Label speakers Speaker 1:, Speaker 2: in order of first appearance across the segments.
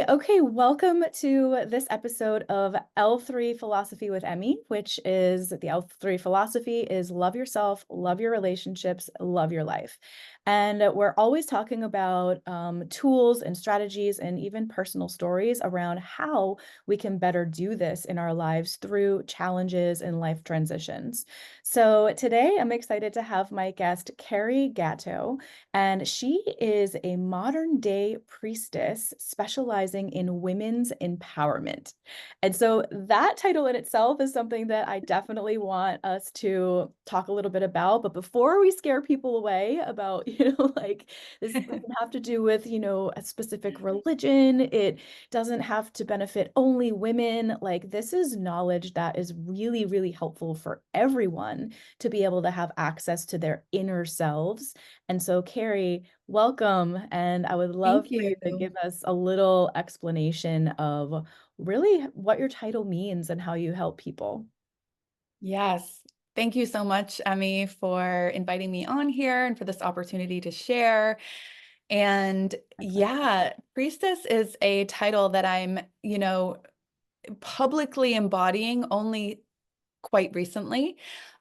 Speaker 1: Okay, welcome to this episode of L3 Philosophy with Emmi, which is the L3 philosophy is love yourself, love your relationships, love your life. And we're always talking about tools and strategies and even personal stories around how we can better do this in our lives through challenges and life transitions. So today I'm excited to have my guest, Carey Gatto, and she is a modern day priestess specializing in women's empowerment. And so that title in itself is something that I definitely want us to talk a little bit about. But before we scare people away about, like this doesn't have to do with, a specific religion. It doesn't have to benefit only women. Like this is knowledge that is really, really helpful for everyone to be able to have access to their inner selves. And so, Carey, welcome. And I would love
Speaker 2: Thank
Speaker 1: for you to
Speaker 2: you.
Speaker 1: give us a little explanation of really what your title means and how you help people.
Speaker 2: Yes. Thank you so much, Emmy, for inviting me on here and for this opportunity to share. And
Speaker 1: My pleasure.
Speaker 2: yeah, priestess is a title that I'm publicly embodying only quite recently.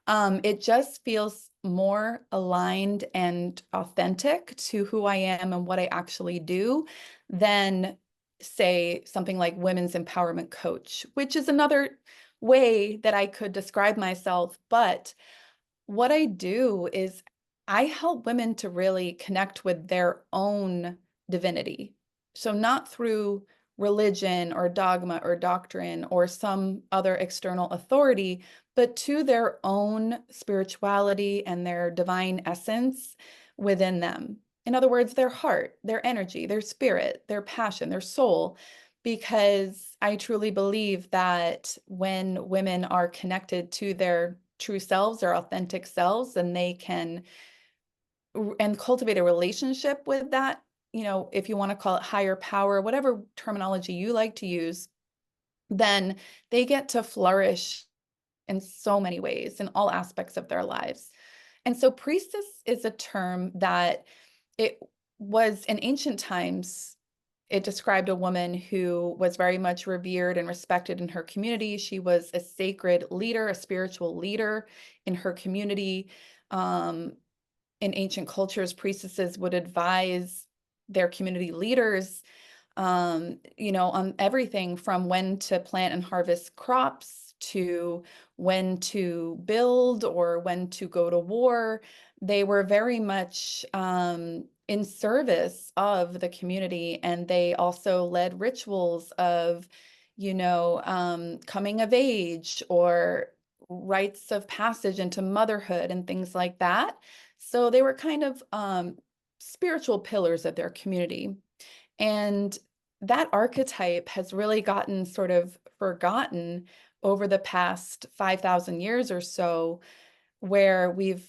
Speaker 2: It just feels more aligned and authentic to who I am and what I actually do than, say, something like women's empowerment coach, which is another way that I could describe myself. But what I do is I help women to really connect with their own divinity. So, not through religion or dogma or doctrine or some other external authority, but to their own spirituality and their divine essence within them. In other words, their heart, their energy, their spirit, their passion, their soul. Because I truly believe that when women are connected to their true selves, their authentic selves, and they can and cultivate a relationship with that, if you want to call it higher power, whatever terminology you like to use, then they get to flourish in so many ways in all aspects of their lives. And so priestess is a term that it was in ancient times. It described a woman who was very much revered and respected in her community. She was a sacred leader, a spiritual leader in her community. Um, in ancient cultures, priestesses would advise their community leaders, on everything from when to plant and harvest crops to when to build or when to go to war. They were very much in service of the community, and they also led rituals of, coming of age or rites of passage into motherhood and things like that. So they were kind of spiritual pillars of their community. And that archetype has really gotten sort of forgotten over the past 5,000 years or so, where we've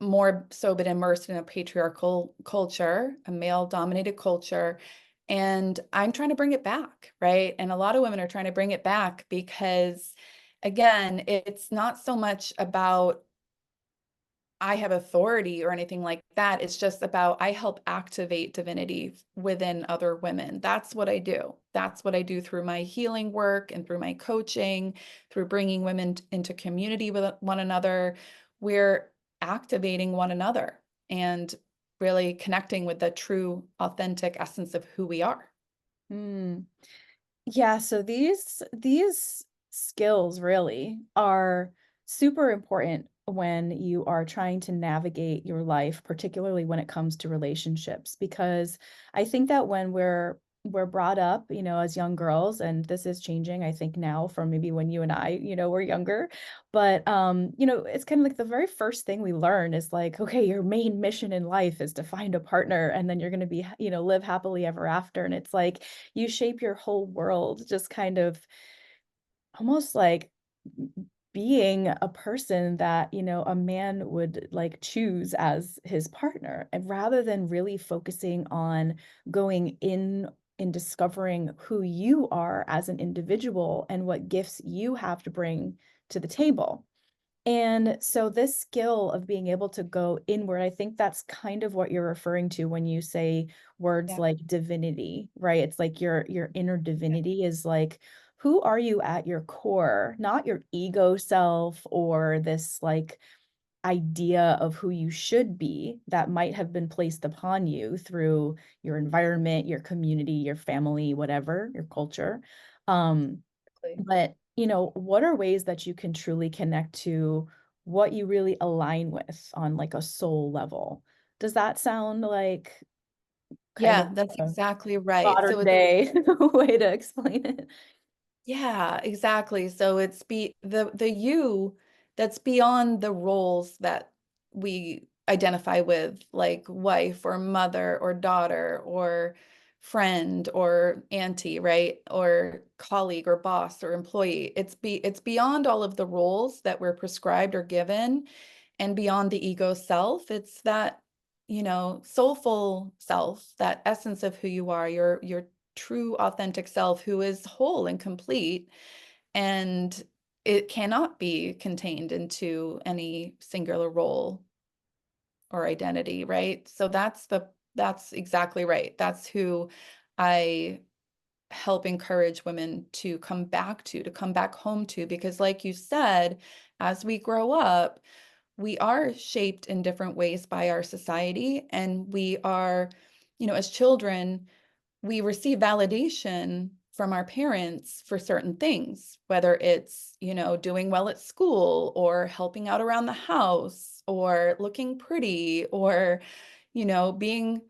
Speaker 2: more so been immersed in a patriarchal culture, a male-dominated culture. And I'm trying to bring it back, right? And a lot of women are trying to bring it back because, again, it's not so much about I have authority or anything like that. It's just about I help activate divinity within other women. That's what I do. That's what I do through my healing work and through my coaching, through bringing women into community with one another. We're activating one another and really connecting with the true, authentic essence of who we are.
Speaker 1: Hmm. Yeah, so these skills really are super important when you are trying to navigate your life, particularly when it comes to relationships, because I think that when we're brought up, as young girls, and this is changing, I think now from maybe when you and I, were younger, but it's kind of like the very first thing we learn is like, okay, your main mission in life is to find a partner, and then you're going to be, live happily ever after, and it's like you shape your whole world just kind of almost like being a person that, a man would like choose as his partner. And rather than really focusing on going in discovering who you are as an individual and what gifts you have to bring to the table. And so this skill of being able to go inward, I think that's kind of what you're referring to when you say words
Speaker 2: Yeah.
Speaker 1: like divinity, right? It's like your inner divinity is like, who are you at your core? Not your ego self or this like idea of who you should be that might have been placed upon you through your environment, your community, your family, whatever, your culture. Um,
Speaker 2: Exactly.
Speaker 1: but, what are ways that you can truly connect to what you really align with on like a soul level? Does that sound like kind of
Speaker 2: Yeah, that's
Speaker 1: a
Speaker 2: exactly right. So
Speaker 1: modern
Speaker 2: it's
Speaker 1: day way to explain it?
Speaker 2: yeah, exactly. So it's the you that's beyond the roles that we identify with, like wife or mother or daughter or friend or auntie, right? Or colleague or boss or employee. It's beyond all of the roles that we're prescribed or given and beyond the ego self. It's that, soulful self, that essence of who you are, your true authentic self who is whole and complete, and it cannot be contained into any singular role or identity, right? So that's exactly right. That's who I help encourage women to come back to come back home to, because like you said, as we grow up, we are shaped in different ways by our society, and we are, as children, we receive validation from our parents for certain things, whether it's, doing well at school or helping out around the house or looking pretty or, being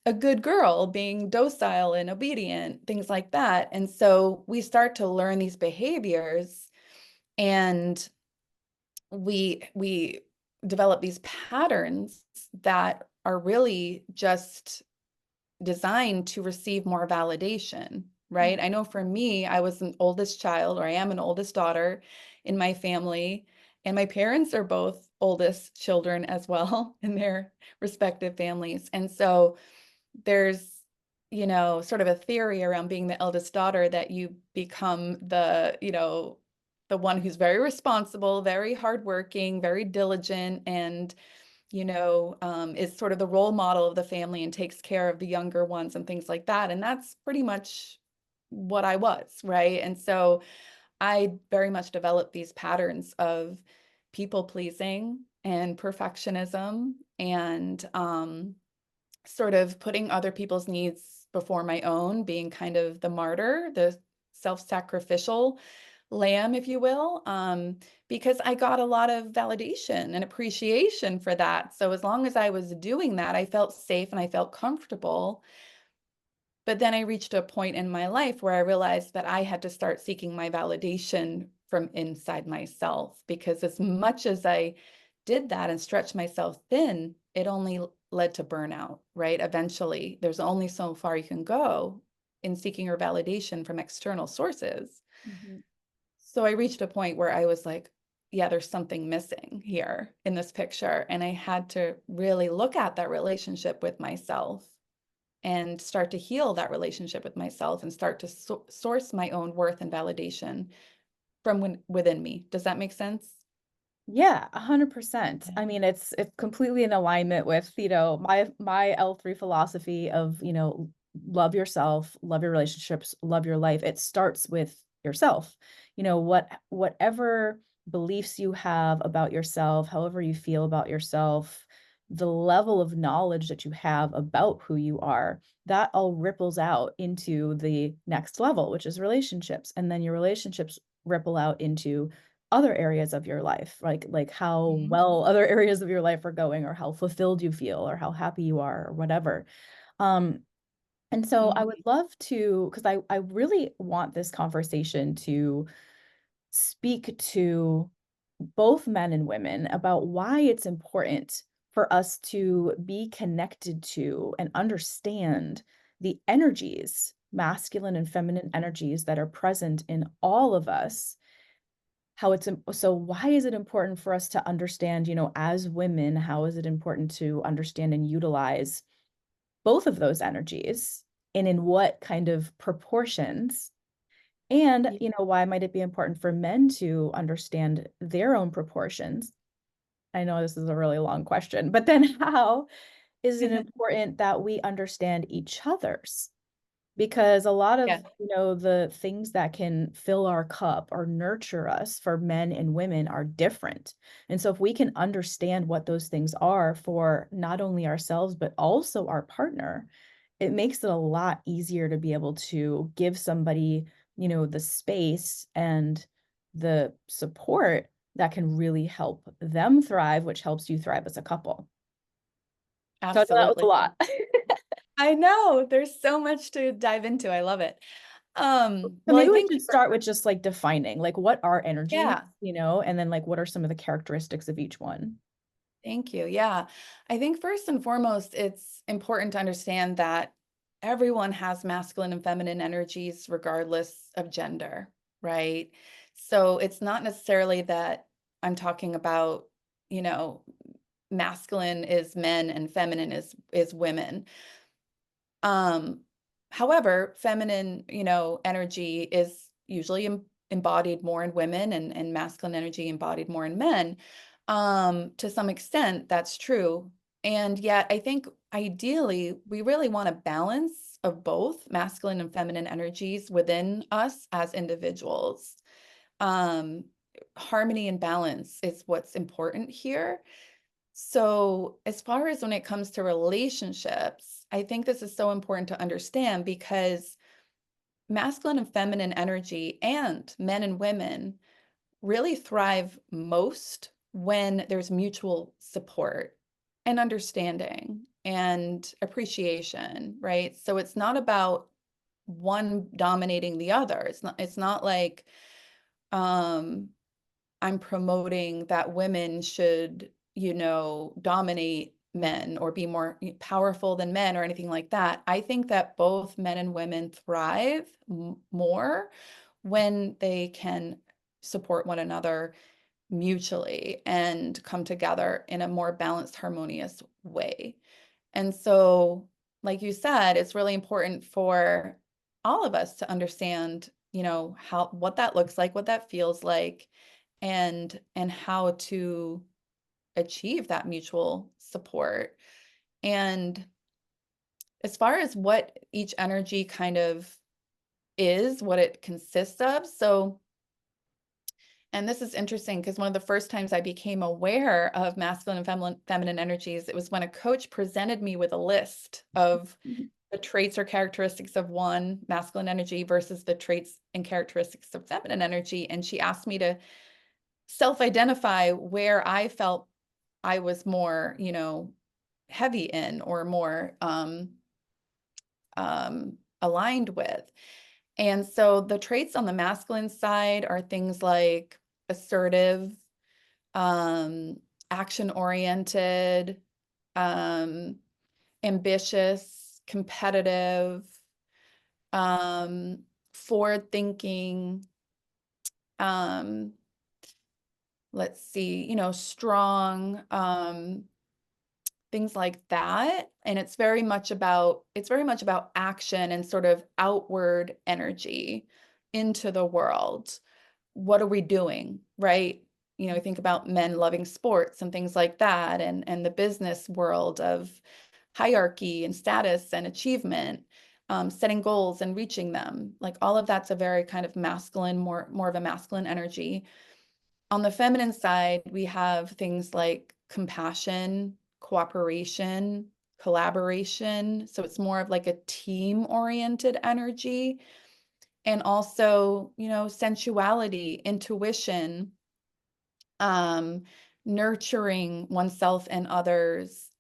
Speaker 2: a good girl, being docile and obedient, things like that. And so we start to learn these behaviors, and we develop these patterns that are really just designed to receive more validation, right? I know for me, I was an oldest child, or I am an oldest daughter in my family, and my parents are both oldest children as well in their respective families. And so there's, sort of a theory around being the eldest daughter that you become the one who's very responsible, very hardworking, very diligent, and is sort of the role model of the family and takes care of the younger ones and things like that. And that's pretty much what I was, right? And so I very much developed these patterns of people pleasing and perfectionism and sort of putting other people's needs before my own, being kind of the martyr, the self-sacrificial lamb, if you will, because I got a lot of validation and appreciation for that. So as long as I was doing that, I felt safe and I felt comfortable. But then I reached a point in my life where I realized that I had to start seeking my validation from inside myself, because as much as I did that and stretched myself thin, it only led to burnout, right? Eventually, there's only so far you can go in seeking your validation from external sources.
Speaker 1: Mhm.
Speaker 2: So I reached a point where I was like, yeah, there's something missing here in this picture. And I had to really look at that relationship with myself and start to heal that relationship with myself and start to source my own worth and validation from within me. Does that make sense?
Speaker 1: Yeah, 100%. I mean, it's completely in alignment with, my L3 philosophy of, love yourself, love your relationships, love your life. It starts with yourself. Whatever beliefs you have about yourself, however you feel about yourself, the level of knowledge that you have about who you are, that all ripples out into the next level, which is relationships. And then your relationships ripple out into other areas of your life, like how
Speaker 2: Mhm.
Speaker 1: well other areas of your life are going, or how fulfilled you feel, or how happy you are, or whatever. Um, and so I would
Speaker 2: Mhm.
Speaker 1: love to, because I really want this conversation to speak to both men and women about why it's important for us to be connected to and understand the energies, masculine and feminine energies that are present in all of us. So why is it important for us to understand, as women, how is it important to understand and utilize both of those energies, and in what kind of proportions? And,
Speaker 2: Yeah.
Speaker 1: why might it be important for men to understand their own proportions? I know this is a really long question, but then how is it important that we understand each other's? Because a lot
Speaker 2: Yeah,
Speaker 1: of, the things that can fill our cup or nurture us for men and women are different. And so if we can understand what those things are for not only ourselves, but also our partner, it makes it a lot easier to be able to give somebody, the space and the support that can really help them thrive, which helps you thrive as a couple. So I know that was a
Speaker 2: absolutely.
Speaker 1: lot.
Speaker 2: I know there's so much to dive into. I love it.
Speaker 1: So
Speaker 2: Well, I
Speaker 1: maybe we
Speaker 2: think
Speaker 1: should start with just like defining like what are energies,
Speaker 2: yeah,
Speaker 1: and then like what are some of the characteristics of each one?
Speaker 2: thank you. Yeah. I think first and foremost, it's important to understand that everyone has masculine and feminine energies regardless of gender, right? So it's not necessarily that I'm talking about, you know, masculine is men and feminine is women. Um, However, feminine, energy is usually embodied more in women and masculine energy embodied more in men. To some extent, that's true. And yet, I think ideally, we really want a balance of both masculine and feminine energies within us as individuals. Um, Harmony and balance is what's important here. So, as far as when it comes to relationships, I think this is so important to understand because masculine and feminine energy and men and women really thrive most when there's mutual support and understanding and appreciation, right? So it's not about one dominating the other. It's not like um I'm promoting that women should, dominate men or be more powerful than men or anything like that. I think that both men and women thrive more when they can support one another mutually and come together in a more balanced, harmonious way. And so, like you said, it's really important for all of us to understand, how what that looks like, what that feels like, and how to achieve that mutual support. And as far as what each energy kind of is, what it consists of, so and this is interesting because one of the first times I became aware of masculine and feminine energies, it was when a coach presented me with a list of
Speaker 1: Mhm.
Speaker 2: the traits or characteristics of one masculine energy versus the traits and characteristics of feminine energy. And she asked me to self-identify where I felt I was more, heavy in or more aligned with. And so the traits on the masculine side are things like assertive, um, action oriented, um, ambitious, competitive, um, forward thinking, um, let's see, strong, things like that. And it's very much about action and sort of outward energy into the world. What are we doing, right? Think about men loving sports and things like that, and the business world of hierarchy and status and achievement, setting goals and reaching them. Like all of that's a very kind of masculine, more of a masculine energy. On the feminine side, we have things like compassion, cooperation, collaboration. So it's more of like a team-oriented energy. And also, sensuality, intuition, um, nurturing oneself and others.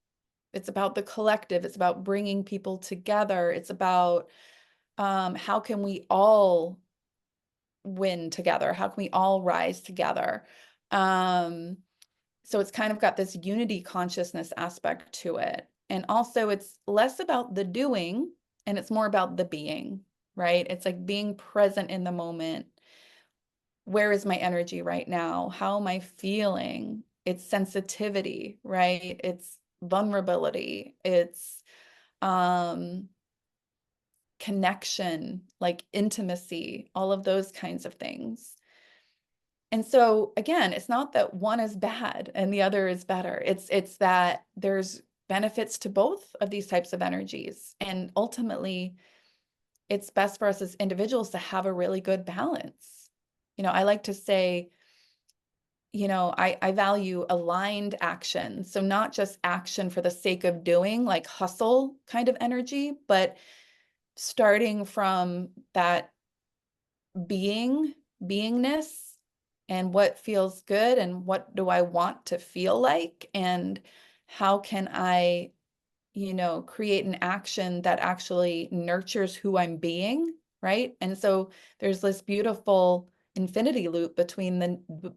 Speaker 2: It's about the collective. It's about bringing people together. It's about how can we all win together? How can we all rise together? Um, so it's kind of got this unity consciousness aspect to it. And also, it's less about the doing and it's more about the being, right? It's like being present in the moment. Where is my energy right now? How am I feeling? It's sensitivity, right? It's vulnerability. It's um connection, like intimacy, all of those kinds of things. And so again, it's not that one is bad and the other is better. It's that there's benefits to both of these types of energies. And ultimately, it's best for us as individuals to have a really good balance. I like to say, I value aligned action. So not just action for the sake of doing, like hustle kind of energy, but starting from that beingness and what feels good and what do I want to feel like and how can I, create an action that actually nurtures who I'm being, right? And so there's this beautiful infinity loop between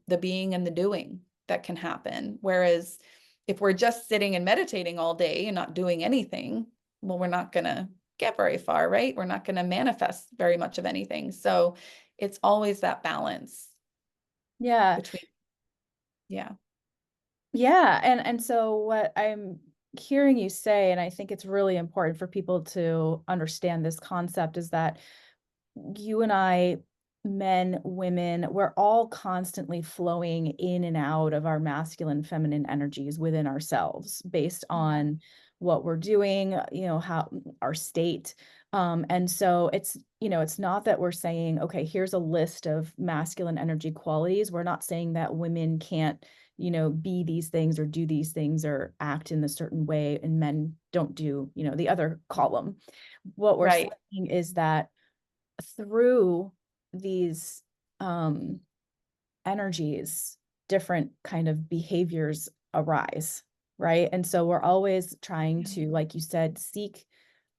Speaker 2: the being and the doing that can happen. Whereas if we're just sitting and meditating all day and not doing anything, well, we're not going to get very far, right? We're not going to manifest very much of anything. So it's always that balance
Speaker 1: Yeah.
Speaker 2: between, yeah.
Speaker 1: Yeah, and so what I'm hearing you say, and I think it's really important for people to understand this concept, is that you and I, men, women, we're all constantly flowing in and out of our masculine, feminine energies within ourselves based
Speaker 2: Yeah.
Speaker 1: on what we're doing, how our state. And so it's not that we're saying, okay, here's a list of masculine energy qualities. We're not saying that women can't, be these things or do these things or act in a certain way, and men don't do, the other column. What we're
Speaker 2: Right.
Speaker 1: saying is that through these um, energies, different kind of behaviors arise, right? And so we're always trying
Speaker 2: Yeah.
Speaker 1: to, like you said, seek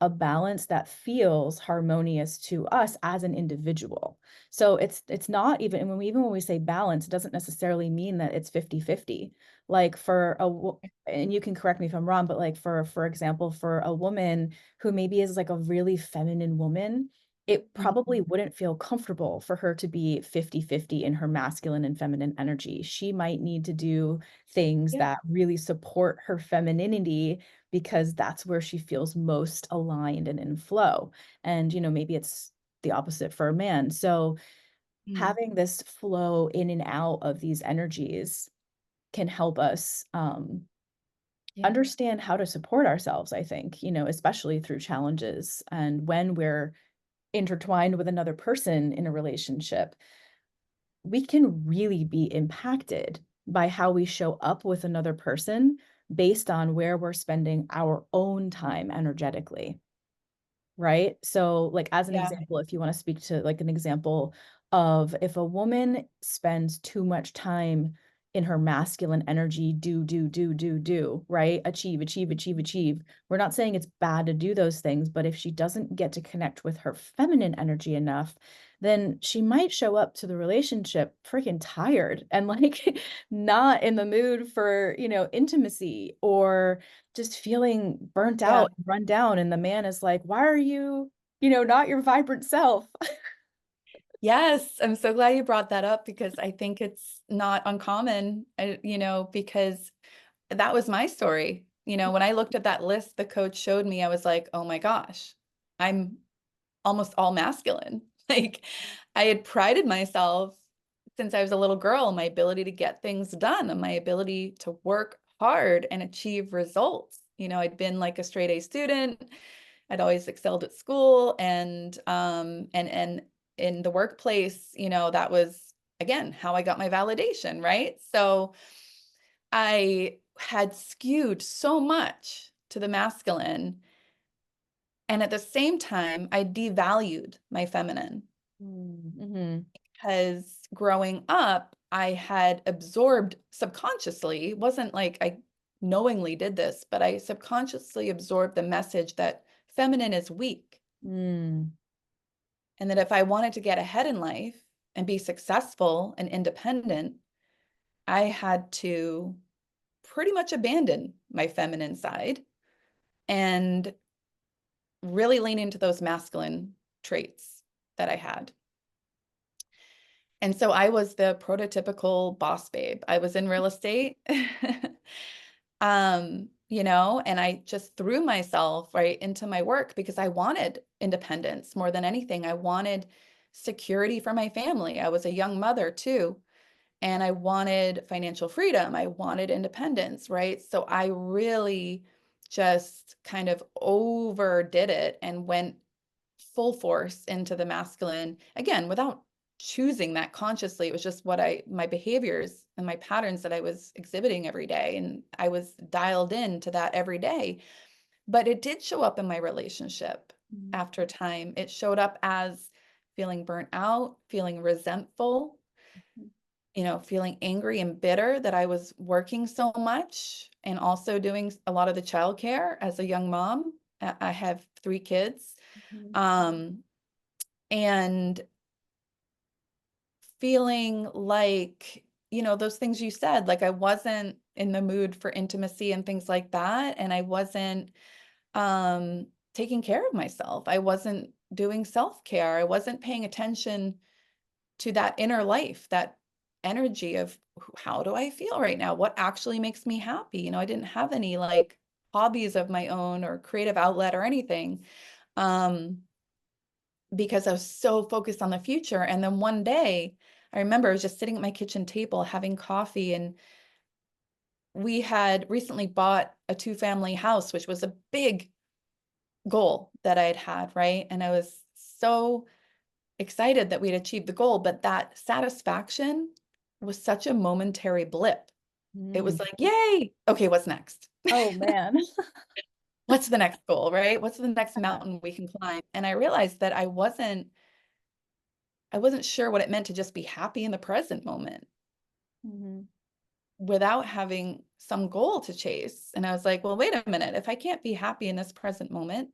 Speaker 1: a balance that feels harmonious to us as an individual. So it's not even, and when we say balance, it doesn't necessarily mean that it's 50-50. Like and you can correct me if I'm wrong, but like for example, for a woman who maybe is like a really feminine woman, it
Speaker 2: Mhm.
Speaker 1: probably wouldn't feel comfortable for her to be 50-50 in her masculine and feminine energy. She might need to do things
Speaker 2: Yeah.
Speaker 1: that really support her femininity because that's where she feels most aligned and in flow. And, maybe it's the opposite for a man. So
Speaker 2: Mm.
Speaker 1: having this flow in and out of these energies can help us
Speaker 2: Yeah.
Speaker 1: understand how to support ourselves, I think, especially through challenges and when we're intertwined with another person in a relationship, we can really be impacted by how we show up with another person based on where we're spending our own time energetically. Right? So, like, as an
Speaker 2: Yeah.
Speaker 1: example, if you want to speak to like an example of if a woman spends too much time in her masculine energy, do, right? Achieve, achieve, achieve, achieve. We're not saying it's bad to do those things, but if she doesn't get to connect with her feminine energy enough, then she might show up to the relationship freaking tired and like not in the mood for, intimacy, or just feeling burnt
Speaker 2: Yeah.
Speaker 1: out, run down, and the man is like, "Why are you, not your vibrant self?"
Speaker 2: Yes, I'm so glad you brought that up because I think it's not uncommon, because that was my story. When I looked at that list the coach showed me, I was like, oh my gosh, I'm almost all masculine. Like I had prided myself since I was a little girl on my ability to get things done and my ability to work hard and achieve results. I'd been like a straight A student. I'd always excelled at school and in the workplace, that was again how I got my validation, right? So I had skewed so much to the masculine, and at the same time, I devalued my feminine
Speaker 1: Mm-hmm.
Speaker 2: because growing up, I had absorbed subconsciously, it wasn't like I knowingly did this, but I subconsciously absorbed the message that feminine is weak.
Speaker 1: Mm.
Speaker 2: And that if I wanted to get ahead in life and be successful and independent, I had to pretty much abandon my feminine side and really lean into those masculine traits that I had. And so I was the prototypical boss babe. I was in real estate. and I just threw myself right into my work because I wanted independence more than anything. I wanted security for my family. I was a young mother too, and I wanted financial freedom. I wanted independence, right? So I really just kind of overdid it and went full force into the masculine again without choosing that consciously. It was just my behaviors and my patterns that I was exhibiting every day. And I was dialed in to that every day. But it did show up in my relationship
Speaker 1: Mhm.
Speaker 2: after time. It showed up as feeling burnt out, feeling resentful, feeling angry and bitter that I was working so much and also doing a lot of the childcare as a young mom. I have 3 kids.
Speaker 1: Mhm.
Speaker 2: Um, and feeling like, those things you said, like I wasn't in the mood for intimacy and things like that. And I wasn't taking care of myself. I wasn't doing self-care. I wasn't paying attention to that inner life, that energy of how do I feel right now? What actually makes me happy? I didn't have any like hobbies of my own or creative outlet or anything. Um, because I was so focused on the future. And then one day, I remember I was just sitting at my kitchen table having coffee, and we had recently bought a 2-family house, which was a big goal that I had had, right? And I was so excited that we'd achieved the goal, but that satisfaction was such a momentary blip. It was
Speaker 1: Mm.
Speaker 2: like, yay, okay, what's next?
Speaker 1: Oh man.
Speaker 2: What's the next goal, right? What's the next
Speaker 1: Yeah.
Speaker 2: mountain we can climb? And I realized that I wasn't sure what it meant to just be happy in the present moment
Speaker 1: Mhm.
Speaker 2: without having some goal to chase. And I was like, well, wait a minute. If I can't be happy in this present moment,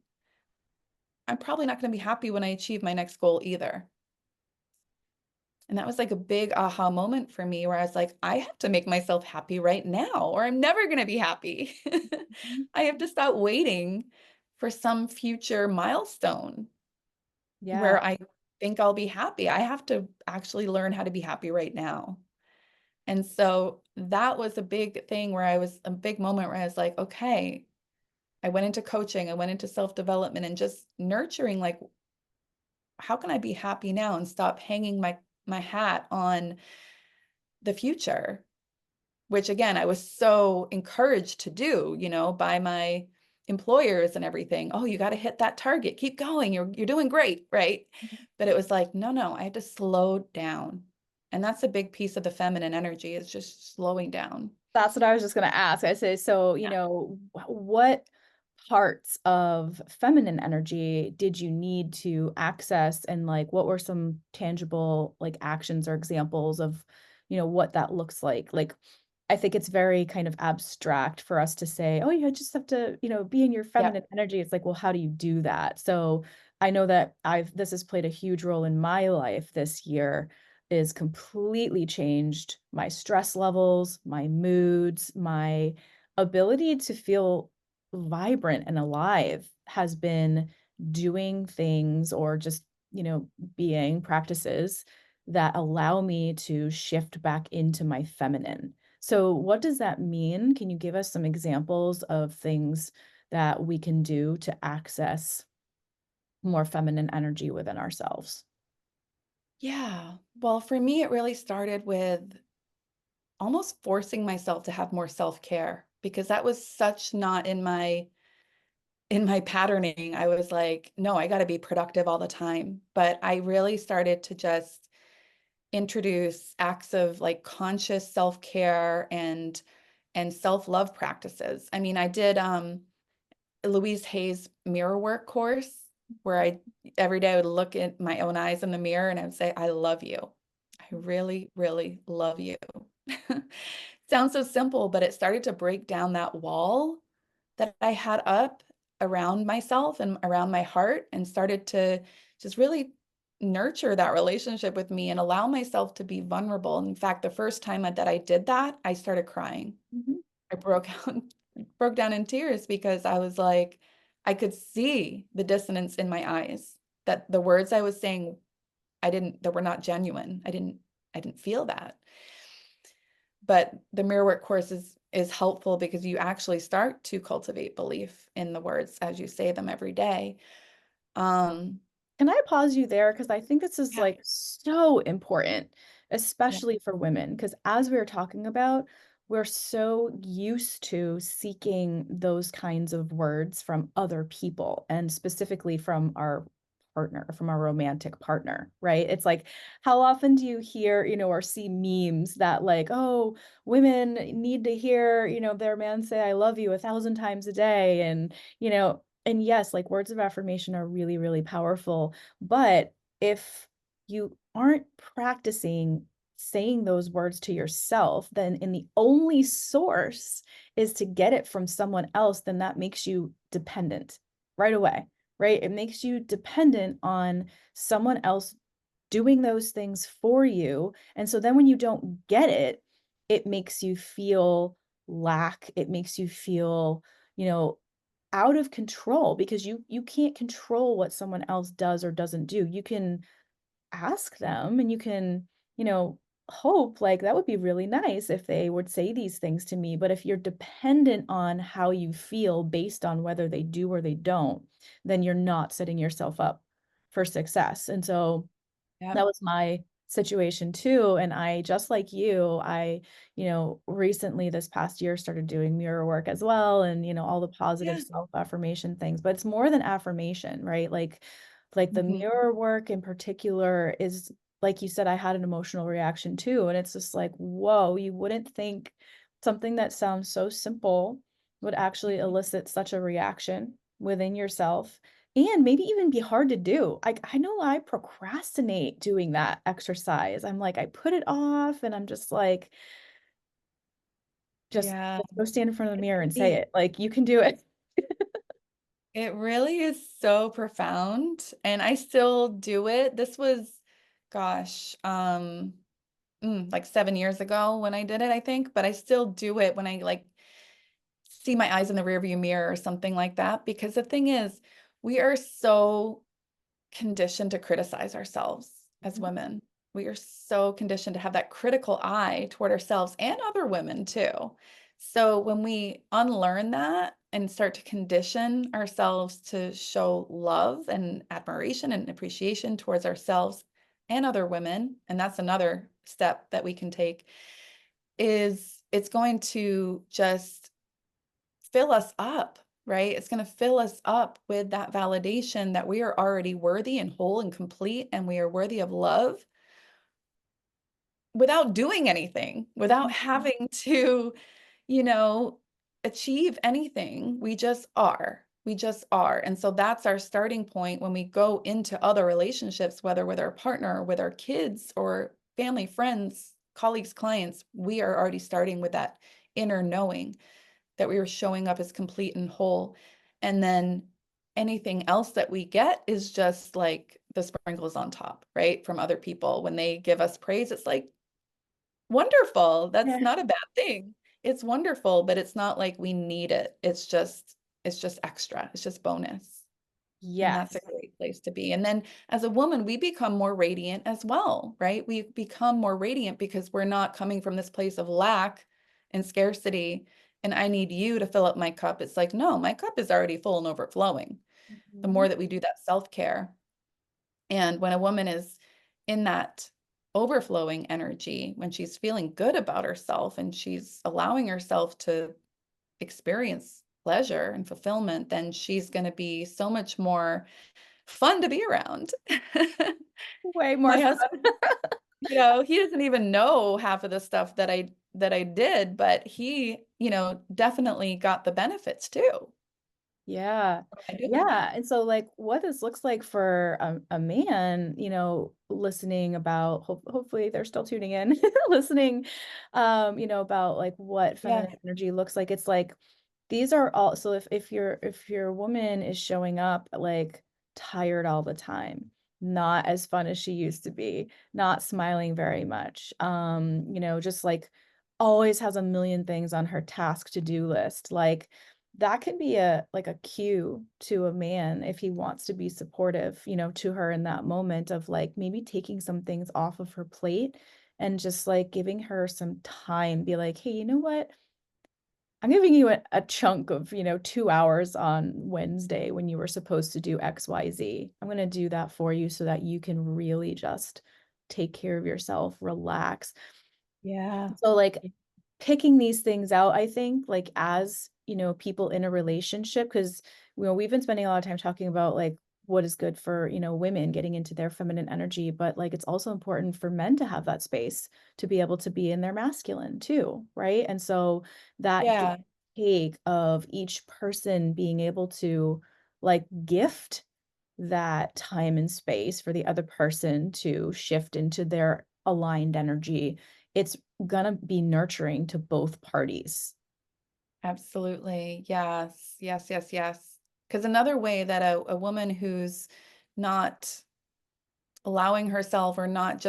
Speaker 2: I'm probably not going to be happy when I achieve my next goal either. And that was like a big aha moment for me where I was like, I have to make myself happy right now, or I'm never going to be happy.
Speaker 1: Mhm.
Speaker 2: I have to stop waiting for some future milestone
Speaker 1: Yeah.
Speaker 2: where I think I'll be happy. I have to actually learn how to be happy right now. And so that was a big thing where I was a big moment where I was like, okay, I went into coaching, I went into self-development and just nurturing, like, how can I be happy now and stop hanging my hat on the future, which again, I was so encouraged to do, by my employers and everything. Oh, you got to hit that target. Keep going. You're doing great, right? But it was like, no, no, I had to slow down. And that's a big piece of the feminine energy is just slowing down.
Speaker 1: That's what I was just going to ask. I say, so, what parts of feminine energy did you need to access, and like what were some tangible like actions or examples of, what that looks like? Like, I think it's very kind of abstract for us to say, oh, you just have to, be in your
Speaker 2: Yep.
Speaker 1: feminine energy. It's like, well, how do you do that? So I know that this has played a huge role in my life this year, is completely changed my stress levels, my moods, my ability to feel vibrant and alive has been doing things or just, being practices that allow me to shift back into my feminine. So, what does that mean? Can you give us some examples of things that we can do to access more feminine energy within ourselves?
Speaker 2: Yeah. Well, for me, it really started with almost forcing myself to have more self-care because that was such not in my patterning. I was like, no, I got to be productive all the time. But I really started to just introduce acts of like conscious self-care and self-love practices. I mean, I did Louise Hay's mirror work course where I every day I would look at my own eyes in the mirror and I would say, I love you. I really, really love you. Sounds so simple, but it started to break down that wall that I had up around myself and around my heart and started to just really nurture that relationship with me and allow myself to be vulnerable. In fact, the first time that I did that, I started crying.
Speaker 1: Mhm.
Speaker 2: I broke out, broke down in tears because I was like, I could see the dissonance in my eyes that the words I was saying, they were not genuine. I didn't feel that. But the mirror work course is helpful because you actually start to cultivate belief in the words as you say them every day. Um,
Speaker 1: Can I pause you there? Because I think this is
Speaker 2: yeah,
Speaker 1: like so important,
Speaker 2: yeah,
Speaker 1: especially for women. Because as we were talking about, we're so used to seeking those kinds of words from other people and specifically from our partner, from our romantic partner, right? It's like, how often do you hear, or see memes that like, oh, women need to hear, their man say, I love you 1,000 times a day. And yes, like words of affirmation are really, really powerful. But if you aren't practicing saying those words to yourself, then and the only source is to get it from someone else, then that makes you dependent right away, right? It makes you dependent on someone else doing those things for you. And so then when you don't get it, it makes you feel lack. It makes you feel, you know, out of control because you can't control what someone else does or doesn't do. You can ask them and you can, hope like that would be really nice if they would say these things to me. But if you're dependent on how you feel based on whether they do or they don't, then you're not setting yourself up for success. And so
Speaker 2: yeah,
Speaker 1: that was my situation too. And I, just like you, recently this past year started doing mirror work as well and, all the positive
Speaker 2: yeah.
Speaker 1: self-affirmation things, but it's more than affirmation, right? Like the
Speaker 2: Mhm.
Speaker 1: mirror work in particular is, like you said, I had an emotional reaction too. And it's just like, whoa, you wouldn't think something that sounds so simple would actually elicit such a reaction within yourself and maybe even be hard to do. I know I procrastinate doing that exercise. I'm like, I put it off and I'm just like,
Speaker 2: Yeah,
Speaker 1: just go stand in front of the
Speaker 2: it
Speaker 1: mirror
Speaker 2: can
Speaker 1: and say
Speaker 2: be.
Speaker 1: it. Like you can do it.
Speaker 2: It really is so profound, and I still do it. This was, gosh, like 7 years ago when I did it, I think, but I still do it when I like see my eyes in the rearview mirror or something like that. Because the thing is, we are so conditioned to criticize ourselves as
Speaker 1: Mhm.
Speaker 2: women. We are so conditioned to have that critical eye toward ourselves and other women too. So when we unlearn that and start to condition ourselves to show love and admiration and appreciation towards ourselves and other women, and that's another step that we can take, is it's going to just fill us up, right? It's going to fill us up with that validation that we are already worthy and whole and complete, and we are worthy of love without doing anything, without
Speaker 1: Mhm.
Speaker 2: having to, you know, achieve anything. We just are. We just are. And so that's our starting point when we go into other relationships, whether with our partner, or with our kids, or family, friends, colleagues, clients. We are already starting with that inner knowing that we were showing up as complete and whole. And then anything else that we get is just like the sprinkles on top, right? From other people. When they give us praise, it's like, wonderful. That's
Speaker 1: Yeah.
Speaker 2: not a bad thing. It's wonderful, but it's not like we need it. It's just extra. It's just bonus. And that's a
Speaker 1: Yes.
Speaker 2: great place to be. And then as a woman, we become more radiant as well, right? We become more radiant because we're not coming from this place of lack and scarcity. And I need you to fill up my cup. It's like, no, my cup is already full and overflowing. The
Speaker 1: Mhm.
Speaker 2: more that we do that self-care. And when a woman is in that overflowing energy, when she's feeling good about herself and she's allowing herself to experience pleasure and fulfillment, then she's going to be so much more fun to be around.
Speaker 1: Way more
Speaker 2: My
Speaker 1: fun.
Speaker 2: husband, he doesn't even know half of the stuff that I did, but he, definitely got the benefits too.
Speaker 1: Yeah.
Speaker 2: I do.
Speaker 1: Yeah. And so like what this looks like for a man, listening about hopefully they're still tuning in, listening about like what
Speaker 2: Yeah.
Speaker 1: feminine energy looks like. It's like these are all so if your woman is showing up like tired all the time, not as fun as she used to be, not smiling very much, just like always has a million things on her task to-do list, like that could be a like a cue to a man if he wants to be supportive, to her in that moment of like maybe taking some things off of her plate and just like giving her some time, be like, hey, you know what? I'm giving you a chunk of, 2 hours on Wednesday when you were supposed to do XYZ. I'm going to do that for you so that you can really just take care of yourself, relax.
Speaker 2: Yeah.
Speaker 1: So like picking these things out, I think, like as, people in a relationship, because we've been spending a lot of time talking about like what is good for, women getting into their feminine energy, but like it's also important for men to have that space to be able to be in their masculine too, right? And so that
Speaker 2: Yeah,
Speaker 1: take of each person being able to like gift that time and space for the other person to shift into their aligned energy, it's gonna be nurturing to both parties.
Speaker 2: absolutely. Yes, yes, yes, yes. Because another way that a woman who's not allowing herself or not,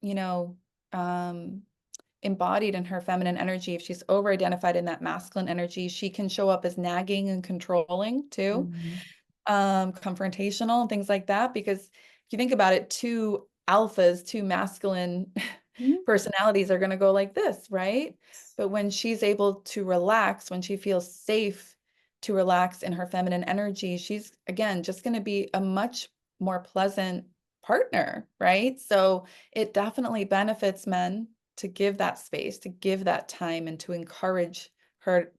Speaker 2: you know, um, embodied in her feminine energy, if she's over identified in that masculine energy, she can show up as nagging and controlling too,
Speaker 1: Mhm.
Speaker 2: confrontational, things like that. Because if you think about it, two alphas, two masculine
Speaker 1: Mhm.
Speaker 2: personalities are going to go like this, right? But when she's able to relax, when she feels safe to relax in her feminine energy, she's again just going to be a much more pleasant partner, right? So it definitely benefits men to give that space, to give that time, and to encourage her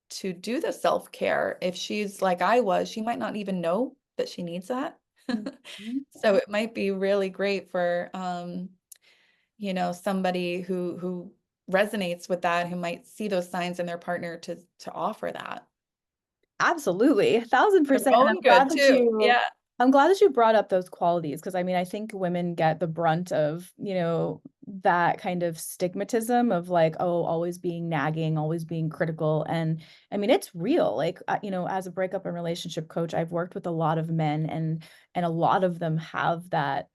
Speaker 2: to do the self-care. If she's like I was, she might not even know that she needs that.
Speaker 1: Mhm.
Speaker 2: So it might be really great for somebody who resonates with that, who might see those signs in their partner to offer that.
Speaker 1: Absolutely,
Speaker 2: Your
Speaker 1: 1,000%, and
Speaker 2: own good too. Yeah.
Speaker 1: I'm glad that you brought up those qualities because I mean, I think women get the brunt of, that kind of stigmatism of like, oh, always being nagging, always being critical. And I mean, it's real. Like, as a breakup and relationship coach, I've worked with a lot of men and a lot of them have that,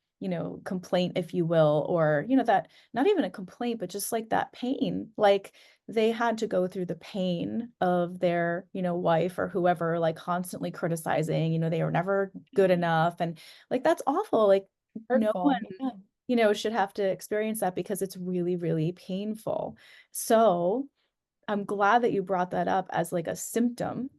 Speaker 1: complaint, if you will, or, that not even a complaint, but just like that pain. Like they had to go through the pain of their, wife or whoever, like constantly criticizing, they were never good enough. And like, that's awful. Like, no one,
Speaker 2: Hurtful. Yeah.
Speaker 1: should have to experience that because it's really, really painful. So, I'm glad that you brought that up as like a symptom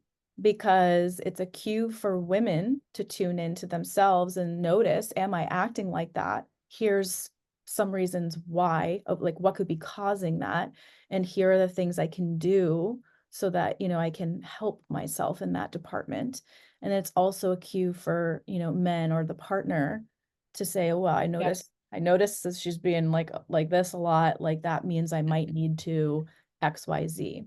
Speaker 1: because it's a cue for women to tune into themselves and notice, am I acting like that? Here's some reasons why, of like what could be causing that. And here are the things I can do so that, I can help myself in that department. And it's also a cue for, men or the partner to say, oh, well,
Speaker 2: Yeah.
Speaker 1: I noticed that she's being like this a lot. Like that means I might need to XYZ.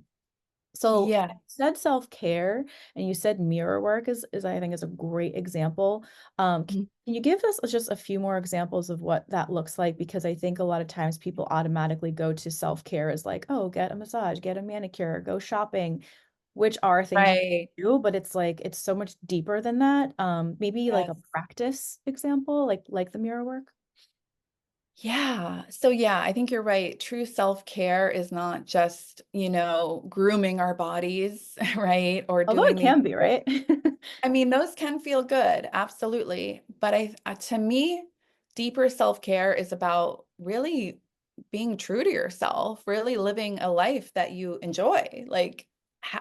Speaker 1: So you
Speaker 2: Yeah.
Speaker 1: said self-care and you said mirror work is I think is a great example.
Speaker 2: Mhm.
Speaker 1: Can you give us just a few more examples of what that looks like? Because I think a lot of times people automatically go to self-care as like, oh, get a massage, get a manicure, go shopping, which are things you
Speaker 2: Right.
Speaker 1: do, but it's like it's so much deeper than that. Maybe like a
Speaker 2: Yes.
Speaker 1: practice example, like the mirror work.
Speaker 2: Yeah. So yeah, I think you're right. True self-care is not just, grooming our bodies, right? Or
Speaker 1: Although it
Speaker 2: doing these.
Speaker 1: can be, right?
Speaker 2: I mean, those can feel good, absolutely. But to me, deeper self-care is about really being true to yourself, really living a life that you enjoy, like,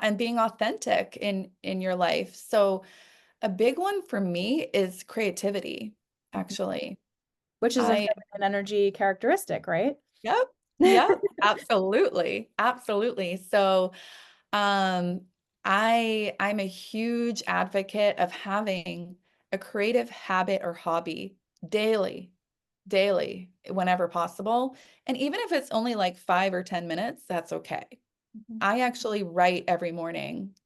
Speaker 2: and being authentic in your life. So a big one for me is creativity, actually.
Speaker 1: Which is a
Speaker 2: I
Speaker 1: feminine energy characteristic, right?
Speaker 2: Yep, yep, absolutely, absolutely. So, um, I'm a huge advocate of having a creative habit or hobby daily, daily, whenever possible. And even if it's only like 5 or 10 minutes, that's okay.
Speaker 1: Mhm.
Speaker 2: I actually write every morning.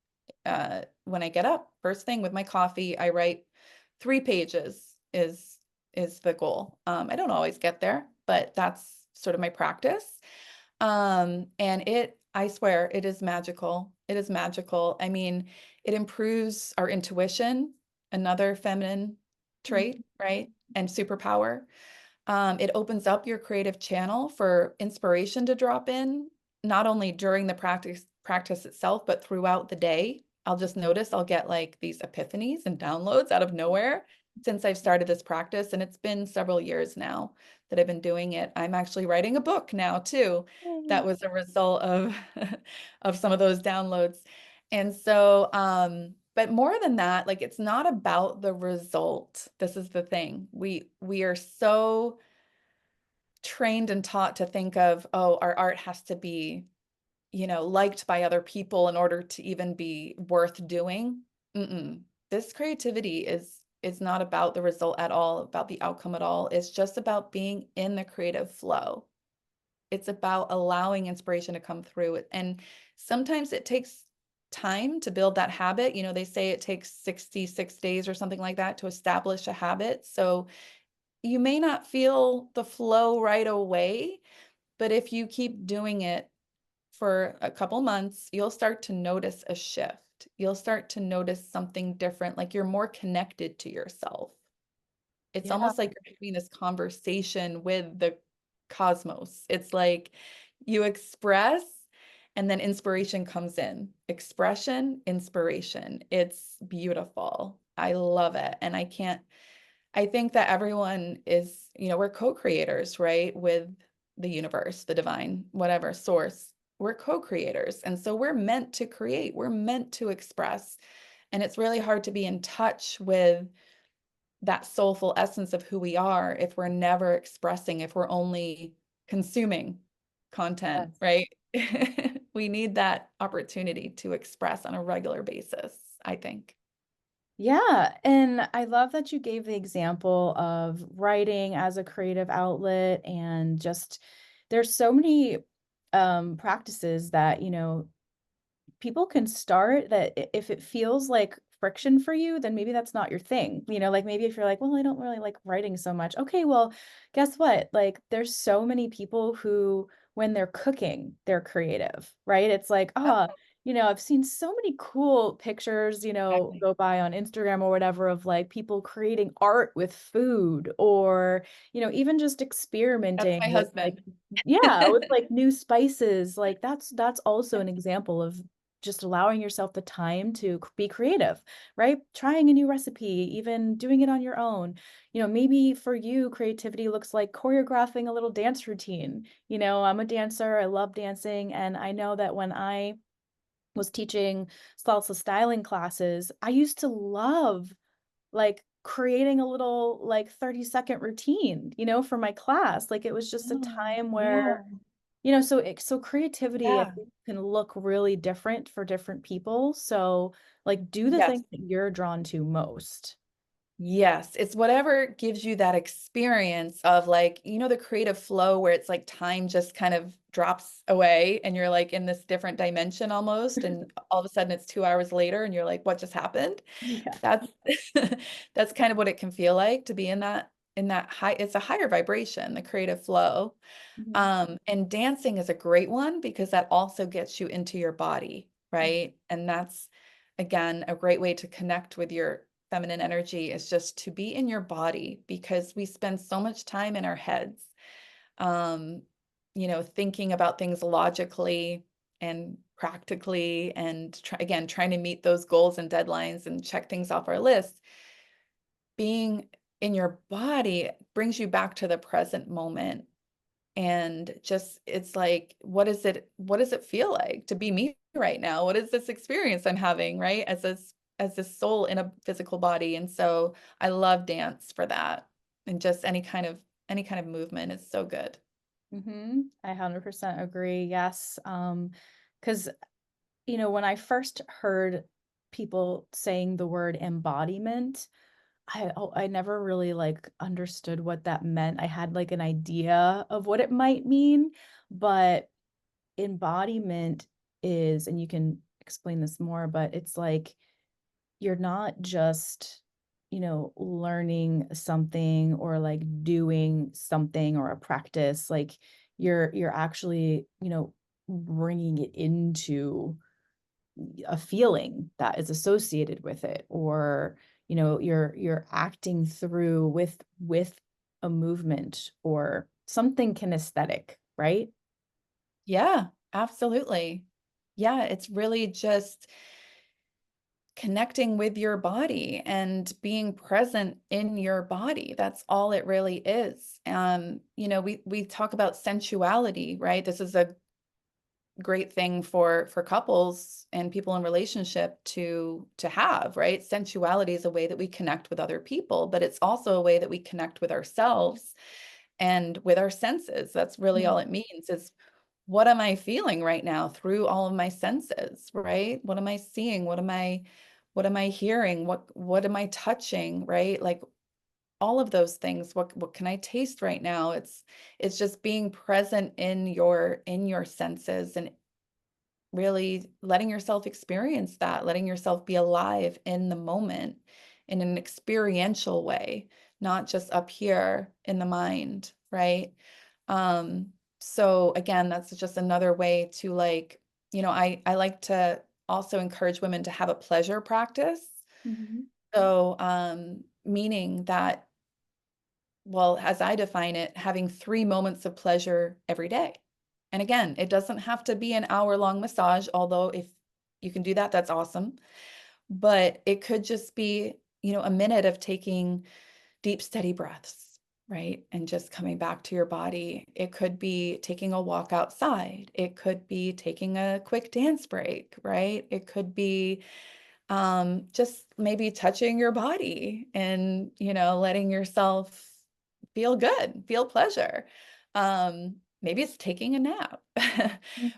Speaker 2: When I get up, first thing with my coffee, I write 3 pages is the goal. I don't always get there, but that's sort of my practice. And I swear, it is magical. It is magical. I mean, it improves our intuition, another feminine trait, right? And superpower. It opens up your creative channel for inspiration to drop in, not only during the practice itself, but throughout the day. I'll just notice I'll get like these epiphanies and downloads out of nowhere. since I've started this practice, and it's been several years now that I've been doing it. I'm actually writing a book now too. That
Speaker 1: Yay.
Speaker 2: was a result of of some of those downloads. And so, but more than that, like it's not about the result. This is the thing. We are so trained and taught to think of, oh, our art has to be, liked by other people in order to even be worth doing. Mm-mm. This creativity is not about the result at all, about the outcome at all. It's just about being in the creative flow. It's about allowing inspiration to come through. And sometimes it takes time to build that habit. They say it takes 66 days or something like that to establish a habit. So you may not feel the flow right away, but if you keep doing it for a couple months, you'll start to notice a shift. You'll start to notice something different, like you're more connected to yourself. It's
Speaker 1: Yeah.
Speaker 2: almost like you're having this conversation with the cosmos. It's like you express and then inspiration comes in. Expression, inspiration. It's beautiful. I love it. And I think that everyone is, we're co-creators, right? With the universe, the divine, whatever source. We're co-creators. And so we're meant to create, we're meant to express. And it's really hard to be in touch with that soulful essence of who we are if we're never expressing, if we're only consuming content,
Speaker 1: Yes.
Speaker 2: right? We need that opportunity to express on a regular basis, I think.
Speaker 1: Yeah, and I love that you gave the example of writing as a creative outlet and just there's so many practices that, people can start that if it feels like friction for you, then maybe that's not your thing. Like maybe if you're like, well, I don't really like writing so much. Okay, well, guess what? Like there's so many people who, when they're cooking, they're creative, right? It's like, I've seen so many cool pictures,
Speaker 2: Exactly.
Speaker 1: go by on Instagram or whatever of like people creating art with food or, even just
Speaker 2: That's
Speaker 1: experimenting
Speaker 2: my
Speaker 1: with like,
Speaker 2: husband.
Speaker 1: yeah, with like new spices. Like that's also an example of just allowing yourself the time to be creative, right? Trying a new recipe, even doing it on your own. Maybe for you, creativity looks like choreographing a little dance routine. I'm a dancer, I love dancing. And I know that when I was teaching salsa styling classes, I used to love like creating a little like 30-second routine, for my class. Like it was just a
Speaker 2: Oh,
Speaker 1: time
Speaker 2: yeah.
Speaker 1: where so creativity, I
Speaker 2: Yeah.
Speaker 1: think, can look really different for different people. So, like, do the
Speaker 2: Yes.
Speaker 1: thing that you're drawn to most.
Speaker 2: Yes, it's whatever gives you that experience of like, the creative flow where it's like time just kind of drops away and you're like in this different dimension almost. And all of a sudden it's 2 hours later and you're like, what just happened?
Speaker 1: Yeah.
Speaker 2: That's that's kind of what it can feel like to be in that high, it's a higher vibration, the creative flow.
Speaker 1: Mhm.
Speaker 2: And dancing is a great one because that also gets you into your body, right? And that's, again, a great way to connect with your feminine energy is just to be in your body because we spend so much time in our heads, um, thinking about things logically and practically and again, trying to meet those goals and deadlines and check things off our list. Being in your body brings you back to the present moment and just it's like what does it feel like to be me right now? What is this experience I'm having, right? As this soul in a physical body. And so I love dance for that. And just any kind of movement is so good.
Speaker 1: I 100% agree. Yes. Because, when I first heard people saying the word embodiment, I never really like understood what that meant. I had like an idea of what it might mean, but embodiment is, and you can explain this more, but it's like you're not just, learning something or like doing something or a practice. Like you're actually, bringing it into a feeling that is associated with it, or you're acting through with a movement or something kinesthetic, right?
Speaker 2: Yeah, absolutely. Yeah, it's really just connecting with your body and being present in your body. That's all it really is. We talk about sensuality, right? This is a great thing for couples and people in relationship to have, right? Sensuality is a way that we connect with other people, but it's also a way that we connect with ourselves and with our senses. That's really all it means is, what am I feeling right now through all of my senses, right? What am I seeing? What am I hearing? What am I touching, right? Like all of those things. What can I taste right now? It's just being present in your senses and really letting yourself experience that, letting yourself be alive in the moment in an experiential way, not just up here in the mind, right? Um, so again, that's just another way to like, I like to also encourage women to have a pleasure practice.
Speaker 1: Mhm.
Speaker 2: So, meaning that, well, as I define it, having 3 moments of pleasure every day. And again, it doesn't have to be an hour-long massage, although if you can do that, that's awesome. But it could just be, a minute of taking deep, steady breaths, right? And just coming back to your body. It could be taking a walk outside. It could be taking a quick dance break, right? It could be just maybe touching your body and, letting yourself feel good, feel pleasure. Maybe it's taking a nap,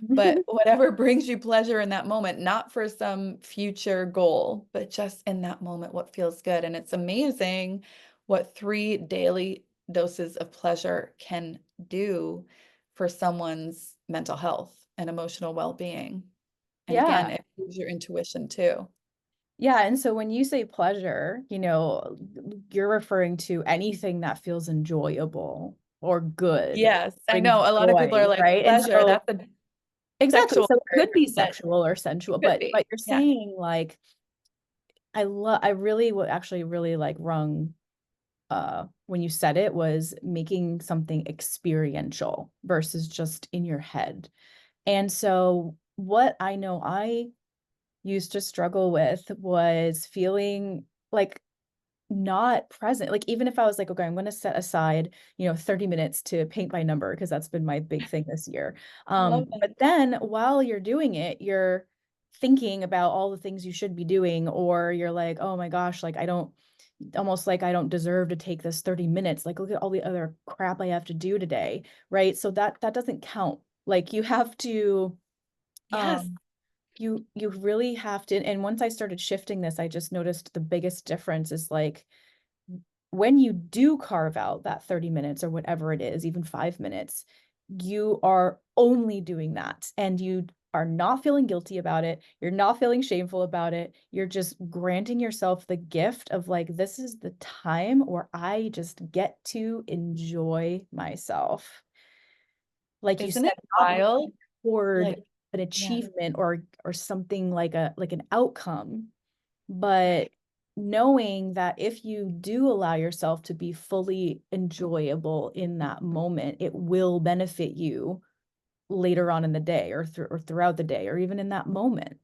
Speaker 2: but whatever brings you pleasure in that moment, not for some future goal, but just in that moment, what feels good. And it's amazing what 3 daily doses of pleasure can do for someone's mental health and emotional well-being. And
Speaker 1: Yeah.
Speaker 2: again, it proves your intuition too.
Speaker 1: Yeah, and so when you say pleasure, you're referring to anything that feels enjoyable or good,
Speaker 2: Yes, I
Speaker 1: brings
Speaker 2: know. A lot of people are
Speaker 1: joy,
Speaker 2: like,
Speaker 1: right? And
Speaker 2: pleasure,
Speaker 1: so
Speaker 2: that's a
Speaker 1: exactly,
Speaker 2: sexual
Speaker 1: so it
Speaker 2: word,
Speaker 1: could be
Speaker 2: but
Speaker 1: sexual or sensual,
Speaker 2: could
Speaker 1: but
Speaker 2: be.
Speaker 1: you're
Speaker 2: Yeah.
Speaker 1: saying like I really what actually really like rung when you said it was making something experiential versus just in your head. And so what I know I used to struggle with was feeling like not present. Like, even if I was like, okay, I'm going to set aside, 30 minutes to paint by number, because that's been my big thing this year.
Speaker 2: Love
Speaker 1: But
Speaker 2: it.
Speaker 1: then while you're doing it, you're thinking about all the things you should be doing, or you're like, oh my gosh, like almost like I don't deserve to take this 30 minutes. Like, look at all the other crap I have to do today. Right. So that doesn't count. Like you have to,
Speaker 2: Yes.
Speaker 1: um, you really have to, and once I started shifting this, I just noticed the biggest difference is like when you do carve out that 30 minutes or whatever it is, even 5 minutes, you are only doing that and you are not feeling guilty about it. You're not feeling shameful about it. You're just granting yourself the gift of like, this is the time where I just get to enjoy myself. Like you
Speaker 2: Isn't
Speaker 1: said,
Speaker 2: it
Speaker 1: not
Speaker 2: wild?
Speaker 1: working toward
Speaker 2: Like,
Speaker 1: an
Speaker 2: yeah.
Speaker 1: achievement or something like an outcome, but knowing that if you do allow yourself to be fully enjoyable in that moment, it will benefit you later on in the day or throughout the day or even in that moment.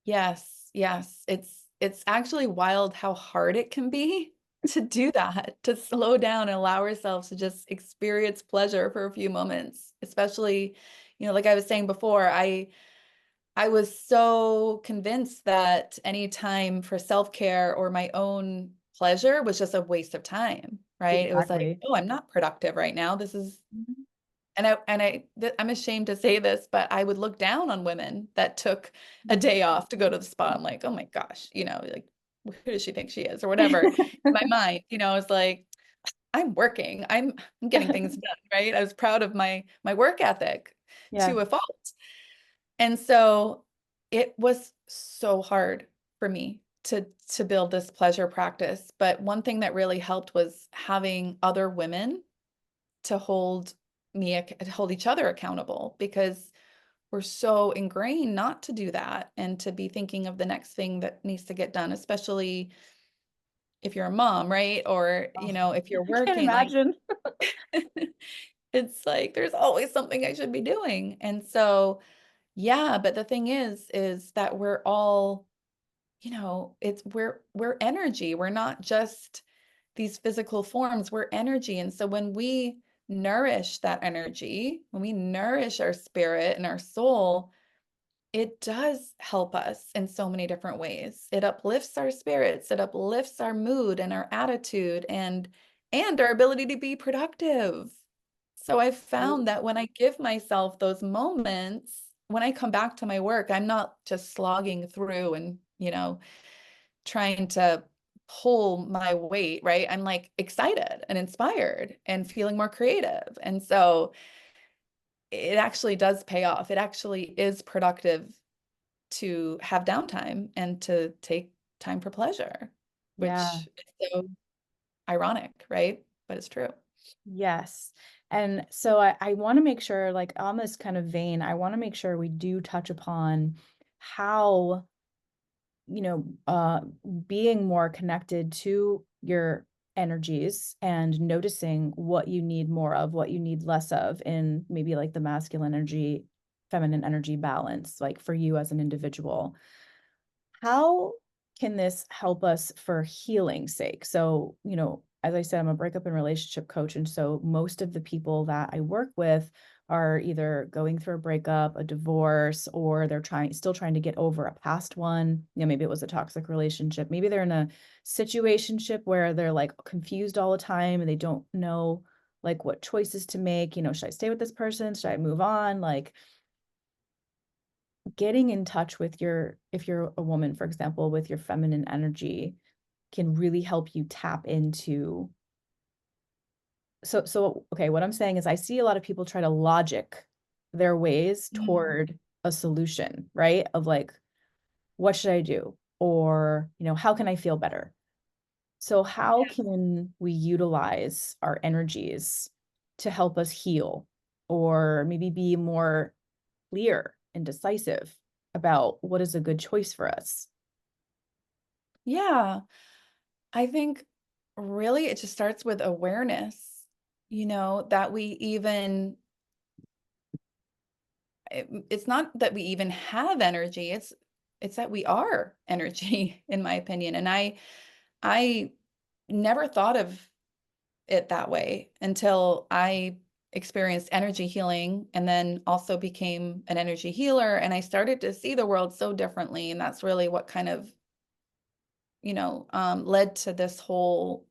Speaker 2: Yes, yes. It's actually wild how hard it can be to do that, to slow down and allow ourselves to just experience pleasure for a few moments. Especially, like I was saying before, I was so convinced that any time for self-care or my own pleasure was just a waste of time, right? It was like,
Speaker 1: Exactly.
Speaker 2: oh, I'm not productive right now. This is
Speaker 1: Mhm.
Speaker 2: I'm ashamed to say this, but I would look down on women that took a day off to go to the spa. I'm like, oh my gosh, like who does she think she is or whatever. In my mind, it's like I'm working. I'm getting things done, right? I was proud of my work ethic
Speaker 1: Yeah.
Speaker 2: to a fault. And so it was so hard for me to build this pleasure practice. But one thing that really helped was having other women to hold each other accountable, because we're so ingrained not to do that and to be thinking of the next thing that needs to get done, especially if you're a mom, right? Or,
Speaker 1: Oh,
Speaker 2: if you're
Speaker 1: I can't
Speaker 2: working, like
Speaker 1: imagine.
Speaker 2: it's like there's always something I should be doing. And so, yeah, but the thing is that we're all it's we're energy. We're not just these physical forms, we're energy. And so when we nourish that energy, when we nourish our spirit and our soul, it does help us in so many different ways. It uplifts our spirits, it uplifts our mood and our attitude and our ability to be productive. So I've found that when I give myself those moments, when I come back to my work, I'm not just slogging through and, trying to pull my weight, right? I'm like excited and inspired and feeling more creative. And so it actually does pay off. It actually is productive to have downtime and to take time for pleasure,
Speaker 1: Yeah.
Speaker 2: which is so ironic, right? But it's true.
Speaker 1: Yes. And so I want to make sure, like on this kind of vein, I want to make sure we do touch upon how, you know, being more connected to your energies and noticing what you need more of, what you need less of in maybe like the masculine energy, feminine energy balance, like for you as an individual. How can this help us for healing's sake? So, as I said, I'm a breakup and relationship coach. And so most of the people that I work with are either going through a breakup, a divorce, or they're still trying to get over a past one. Maybe it was a toxic relationship. Maybe they're in a situationship where they're like confused all the time and they don't know like what choices to make. Should I stay with this person? Should I move on? Like, getting in touch with if you're a woman, for example, with your feminine energy can really help you tap into. So okay, what I'm saying is I see a lot of people try to logic their ways
Speaker 2: Mm.
Speaker 1: toward a solution, right? Of like, what should I do? Or, how can I feel better? So how can we utilize our energies to help us heal or maybe be more clear and decisive about what is a good choice for us?
Speaker 2: Yeah, I think really it just starts with awareness, that we even it's not that we even have energy, it's that we are energy in my opinion. And I never thought of it that way until I experienced energy healing and then also became an energy healer, and I started to see the world so differently. And that's really what kind of, led to this whole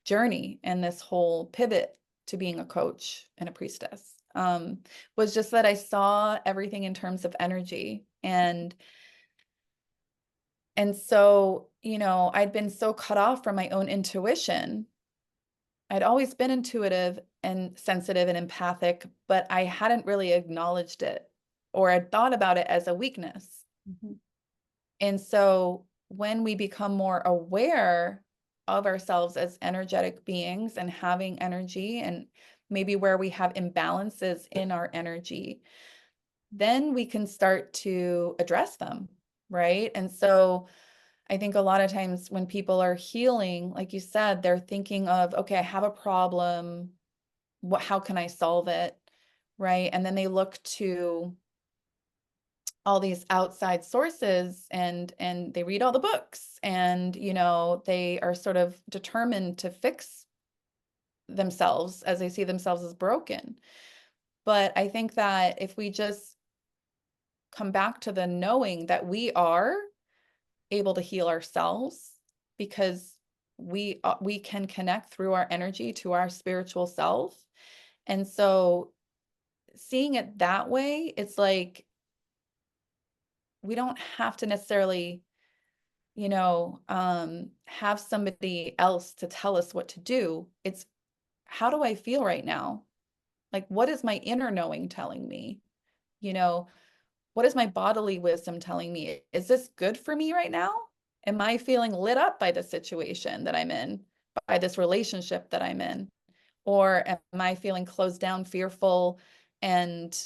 Speaker 2: journey and this whole pivot to being a coach and a priestess. Was just that I saw everything in terms of energy. And so, I'd been so cut off from my own intuition. I'd always been intuitive and sensitive and empathic, but I hadn't really acknowledged it or I'd thought about it as a weakness.
Speaker 1: Mhm.
Speaker 2: And so when we become more aware of ourselves as energetic beings and having energy, and maybe where we have imbalances in our energy, then we can start to address them, right? And so I think a lot of times when people are healing, like you said, they're thinking of, okay, I have a problem. How can I solve it? Right. And then they look to all these outside sources and they read all the books and they are sort of determined to fix themselves as they see themselves as broken. But I think that if we just come back to the knowing that we are able to heal ourselves because we can connect through our energy to our spiritual self. And so seeing it that way, it's like we don't have to necessarily, have somebody else to tell us what to do. It's how do I feel right now? Like, what is my inner knowing telling me? You know, what is my bodily wisdom telling me? Is this good for me right now? Am I feeling lit up by the situation that I'm in, by this relationship that I'm in? Or am I feeling closed down, fearful, and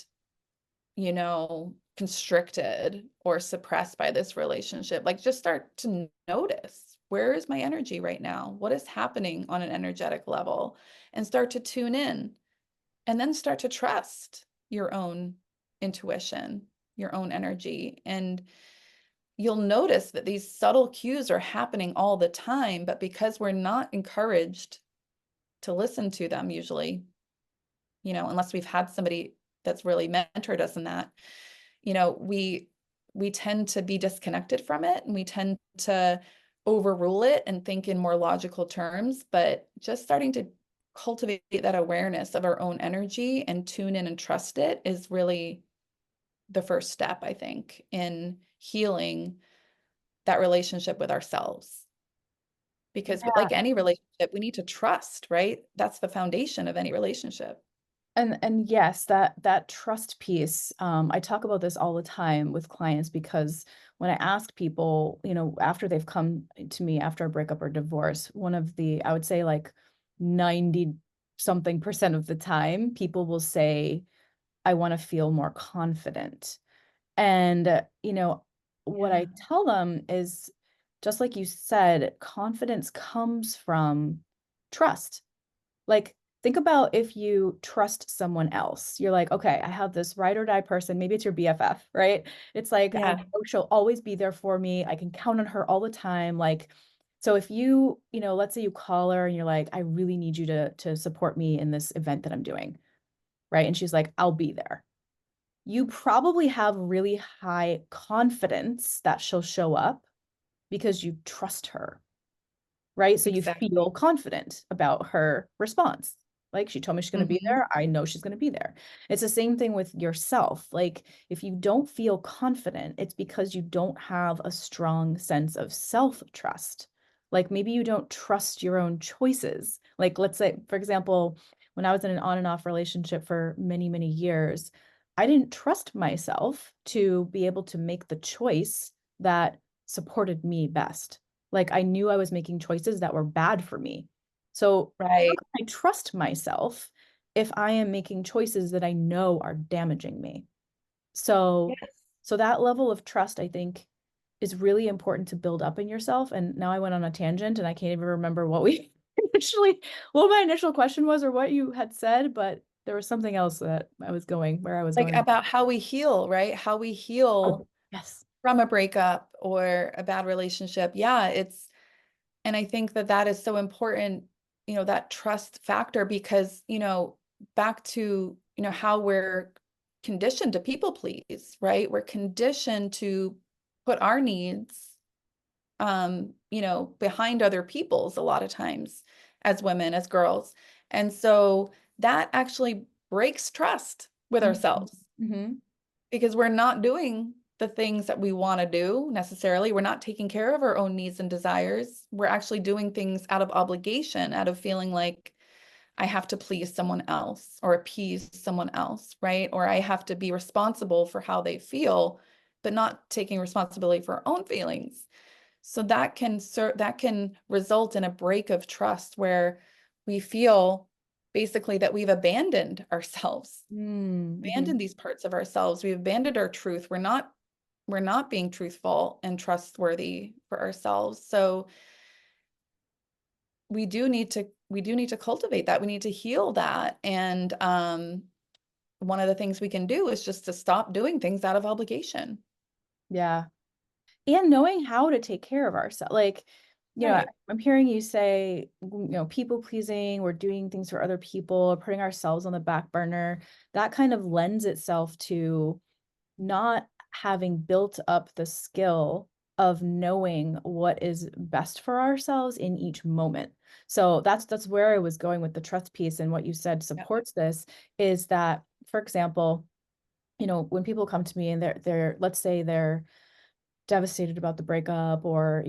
Speaker 2: constricted or suppressed by this relationship? Like, just start to notice, where is my energy right now? What is happening on an energetic level? And start to tune in and then start to trust your own intuition, your own energy. And you'll notice that these subtle cues are happening all the time, but because we're not encouraged to listen to them usually, unless we've had somebody that's really mentored us in that, we tend to be disconnected from it, and we tend to overrule it and think in more logical terms. But just starting to cultivate that awareness of our own energy and tune in and trust it is really the first step, I think, in healing that relationship with ourselves. Because
Speaker 1: Yeah.
Speaker 2: like any relationship, we need to trust, right? That's the foundation of any relationship.
Speaker 1: And yes, that trust piece, I talk about this all the time with clients because when I ask people, after they've come to me after a breakup or divorce, one of the, I would say like 90 something percent of the time, people will say, I want to feel more confident. And, what
Speaker 2: Yeah.
Speaker 1: I tell them is just like you said, confidence comes from trust. Like, think about if you trust someone else. You're like, okay, I have this ride or die person. Maybe it's your BFF, right? It's like, I
Speaker 2: Yeah.
Speaker 1: know she'll always be there for me. I can count on her all the time. Like, so if you, let's say you call her and you're like, I really need you to support me in this event that I'm doing, right? And she's like, I'll be there. You probably have really high confidence that she'll show up because you trust her, right? So you
Speaker 2: Exactly.
Speaker 1: feel confident about her response. Like she told me she's going to be
Speaker 2: Hmm.
Speaker 1: there. I know she's going to be there. It's the same thing with yourself. Like if you don't feel confident, it's because you don't have a strong sense of self-trust. Like maybe you don't trust your own choices. Like let's say, for example, when I was in an on and off relationship for many, many years, I didn't trust myself to be able to make the choice that supported me best. Like I knew I was making choices that were bad for me. So how
Speaker 2: Right.
Speaker 1: can I trust myself if I am making choices that I know are damaging me? So
Speaker 2: Yes.
Speaker 1: so that level of trust, I think, is really important to build up in yourself. And now I went on a tangent and I can't even remember what we initially, what my initial question was or what you had said, but there was something else that where I was
Speaker 2: Like
Speaker 1: going.
Speaker 2: about how we heal, right? How we
Speaker 1: Oh,
Speaker 2: heal
Speaker 1: yes.
Speaker 2: from a breakup or a bad relationship. Yeah, and I think that that is so important, that trust factor, because, back to, how we're conditioned to people please, right? We're conditioned to put our needs, behind other people's a lot of times as women, as girls. And so that actually breaks trust with
Speaker 1: Mm-hmm.
Speaker 2: ourselves,
Speaker 1: Mm-hmm.
Speaker 2: because we're not doing the things that we want to do necessarily. We're not taking care of our own needs and desires. We're actually doing things out of obligation, out of feeling like I have to please someone else or appease someone else, right? Or I have to be responsible for how they feel, but not taking responsibility for our own feelings. So that can result in a break of trust where we feel basically that we've abandoned ourselves,
Speaker 1: Mm-hmm.
Speaker 2: abandoned these parts of ourselves. We've abandoned our truth. We're not being truthful and trustworthy for ourselves. So we do need to cultivate that. We need to heal that. And one of the things we can do is just to stop doing things out of obligation.
Speaker 1: Yeah. And knowing how to take care of ourselves. Like,
Speaker 2: Right.
Speaker 1: I'm hearing you say, people pleasing, we're doing things for other people, putting ourselves on the back burner. That kind of lends itself to not having built up the skill of knowing what is best for ourselves in each moment. So that's where I was going with the trust piece, and what you said
Speaker 2: Yep.
Speaker 1: supports this is that, for example, when people come to me and they're let's say they're devastated about the breakup, or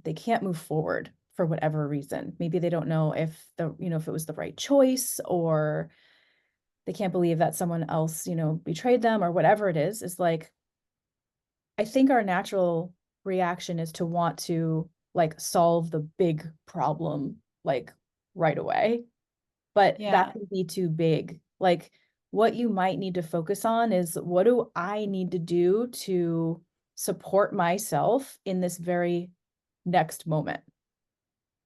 Speaker 1: they can't move forward for whatever reason. Maybe they don't know if it was the right choice, or they can't believe that someone else betrayed them, or whatever it is like, I think our natural reaction is to want to like solve the big problem like right away, but that
Speaker 2: Yeah.
Speaker 1: can be too big. Like what you might need to focus on is, what do I need to do to support myself in this very next moment,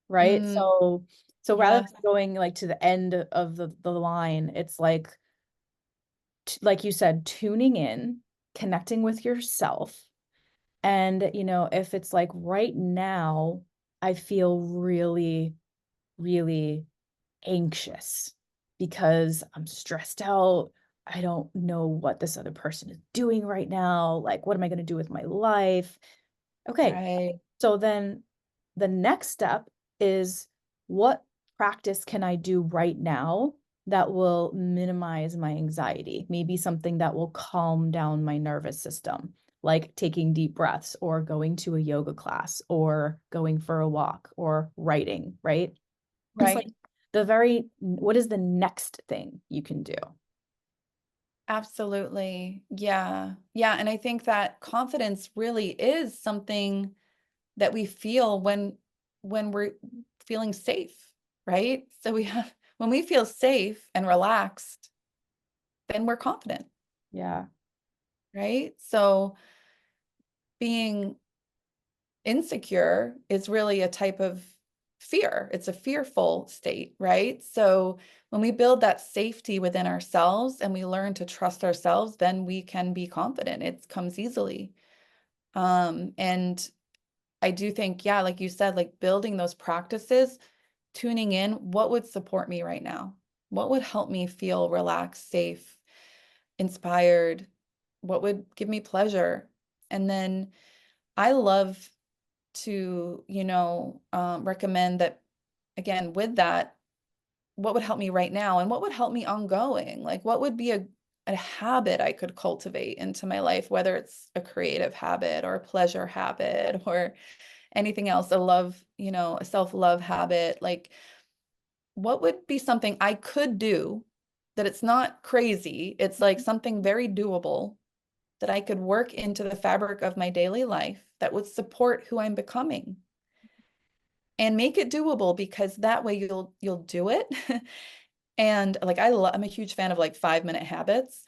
Speaker 1: right?
Speaker 2: Mm,
Speaker 1: So rather
Speaker 2: yes.
Speaker 1: than going like to the end of the line, it's like you said, tuning in, connecting with yourself, And, if it's like right now, I feel really, really anxious because I'm stressed out. I don't know what this other person is doing right now. Like, what am I going to do with my life? Okay.
Speaker 2: Right.
Speaker 1: So then the next step is, what practice can I do right now that will minimize my anxiety? Maybe something that will calm down my nervous system, like taking deep breaths or going to a yoga class or going for a walk or writing, right? It's like
Speaker 2: Right.
Speaker 1: what is the next thing you can do?
Speaker 2: Absolutely. Yeah. Yeah. And I think that confidence really is something that we feel when we're feeling safe, right? So we have when we feel safe and relaxed, then we're confident,
Speaker 1: Yeah.
Speaker 2: right? So being insecure is really a type of fear. It's a fearful state, right? So when we build that safety within ourselves and we learn to trust ourselves, then we can be confident. It comes easily. And I do think, yeah, like you said, like building those practices, tuning in, what would support me right now? What would help me feel relaxed, safe, inspired? What would give me pleasure? And then I love to, recommend that, again, with that, what would help me right now and what would help me ongoing? Like, what would be a habit I could cultivate into my life, whether it's a creative habit or a pleasure habit or anything else, a love, a self-love habit. Like, what would be something I could do that it's not crazy? It's like something very doable that I could work into the fabric of my daily life that would support who I'm becoming and make it doable because that way you'll do it. And like I'm a huge fan of like 5-minute habits.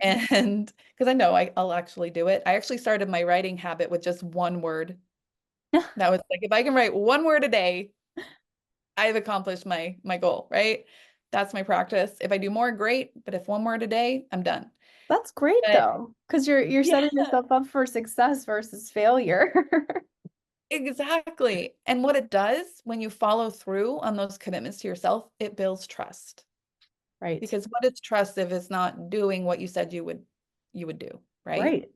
Speaker 2: And because I know I'll actually do it. I actually started my writing habit with just one word. That was like if I can write one word a day, I've accomplished my goal, right? That's my practice. If I do more, great. But if one word a day, I'm done.
Speaker 1: That's great
Speaker 2: But
Speaker 1: though, because you're
Speaker 2: yeah,
Speaker 1: setting yourself up for success versus failure.
Speaker 2: exactly. And what it does when you follow through on those commitments to yourself, it builds trust.
Speaker 1: Right.
Speaker 2: Because what is trust if it's not doing what you said you would do, right?
Speaker 1: Right.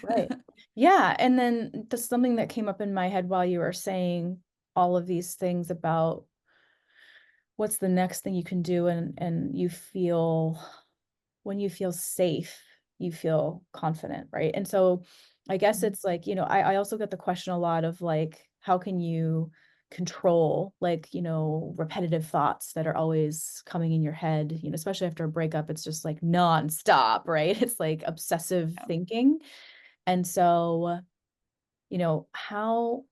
Speaker 1: Right. Yeah. And then there's something that came up in my head while you were saying all of these things about what's the next thing you can do, and you feel, when you feel safe, you feel confident, right? And so I guess
Speaker 2: Mhm.
Speaker 1: it's like, I also get the question a lot of like, how can you control, like, repetitive thoughts that are always coming in your head, especially after a breakup, it's just like nonstop, right? It's like obsessive
Speaker 2: Yeah.
Speaker 1: thinking. And so, how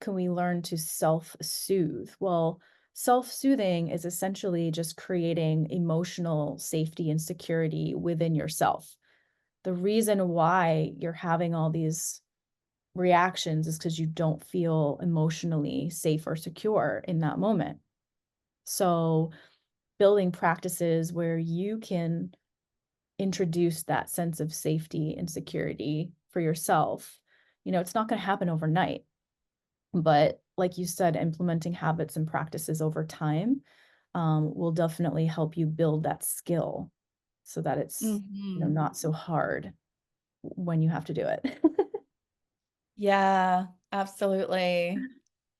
Speaker 1: can we learn to self-soothe? Well, self-soothing is essentially just creating emotional safety and security within yourself. The reason why you're having all these reactions is because you don't feel emotionally safe or secure in that moment. So, building practices where you can introduce that sense of safety and security for yourself, it's not going to happen overnight. But like you said, implementing habits and practices over time will definitely help you build that skill so that it's,
Speaker 2: Mhm.
Speaker 1: not so hard when you have to do it.
Speaker 2: Yeah, absolutely.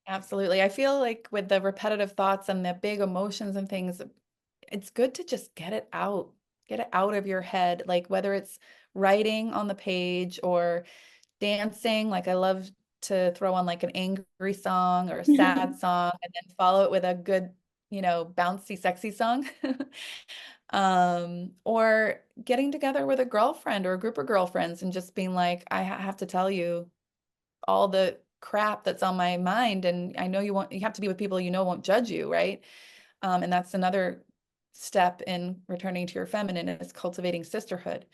Speaker 2: Absolutely. I feel like with the repetitive thoughts and the big emotions and things, it's good to just get it out of your head. Like whether it's writing on the page or dancing, like I love to throw on like an angry song or a sad song and then follow it with a good, bouncy, sexy song. Or getting together with a girlfriend or a group of girlfriends and just being like, I have to tell you all the crap that's on my mind. And I know you have to be with people won't judge you, right? And that's another step in returning to your feminine is cultivating sisterhood.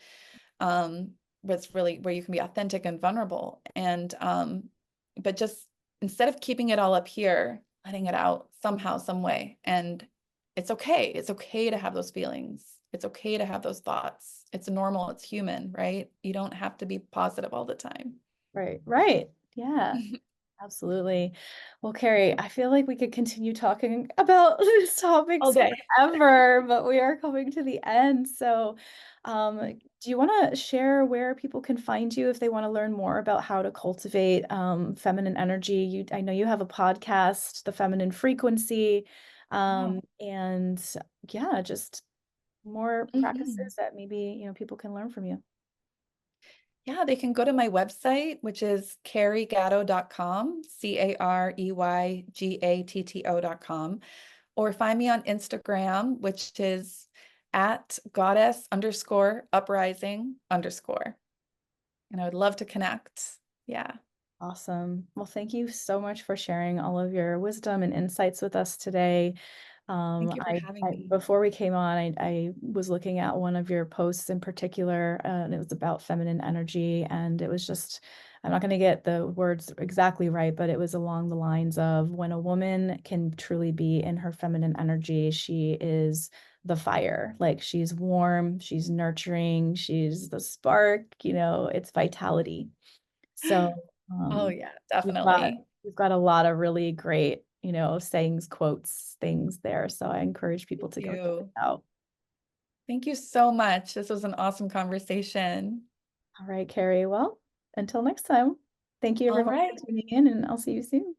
Speaker 2: That's really where you can be authentic and vulnerable. And but just instead of keeping it all up here, letting it out somehow, some way. And it's okay. It's okay to have those feelings. It's okay to have those thoughts. It's normal, it's human, right? You don't have to be positive all the time.
Speaker 1: Right, right. Yeah, absolutely. Well, Carrie, I feel like we could continue talking about these
Speaker 2: All
Speaker 1: topics
Speaker 2: day.
Speaker 1: forever, but we are coming to the end. So, do you want to share where people can find you if they want to learn more about how to cultivate feminine energy? I know you have a podcast, The Feminine Frequency,
Speaker 2: Yeah.
Speaker 1: and yeah, just more
Speaker 2: Mhm.
Speaker 1: practices that maybe, people can learn from you.
Speaker 2: Yeah, they can go to my website, which is careygatto.com, CareyGatto.com, or find me on Instagram, which is at goddess_uprising_. And I would love to connect. Yeah.
Speaker 1: Awesome. Well, thank you so much for sharing all of your wisdom and insights with us today.
Speaker 2: Thank you for having
Speaker 1: I
Speaker 2: me.
Speaker 1: before we came on, I was looking at one of your posts in particular, and it was about feminine energy, and it was just, I'm not going to get the words exactly right, but it was along the lines of when a woman can truly be in her feminine energy, she is the fire. Like she's warm, she's nurturing, she's the spark, it's vitality. So,
Speaker 2: Oh,
Speaker 1: um,
Speaker 2: yeah,
Speaker 1: we've got
Speaker 2: definitely.
Speaker 1: we've got a lot of really great, sayings, quotes, things there. So I encourage people
Speaker 2: Thank
Speaker 1: to go check it
Speaker 2: you.
Speaker 1: out.
Speaker 2: Thank you so much. This was an awesome conversation.
Speaker 1: All right, Carrie. Well, until next time, thank you
Speaker 2: All
Speaker 1: everyone
Speaker 2: right.
Speaker 1: for tuning in, and I'll see you soon.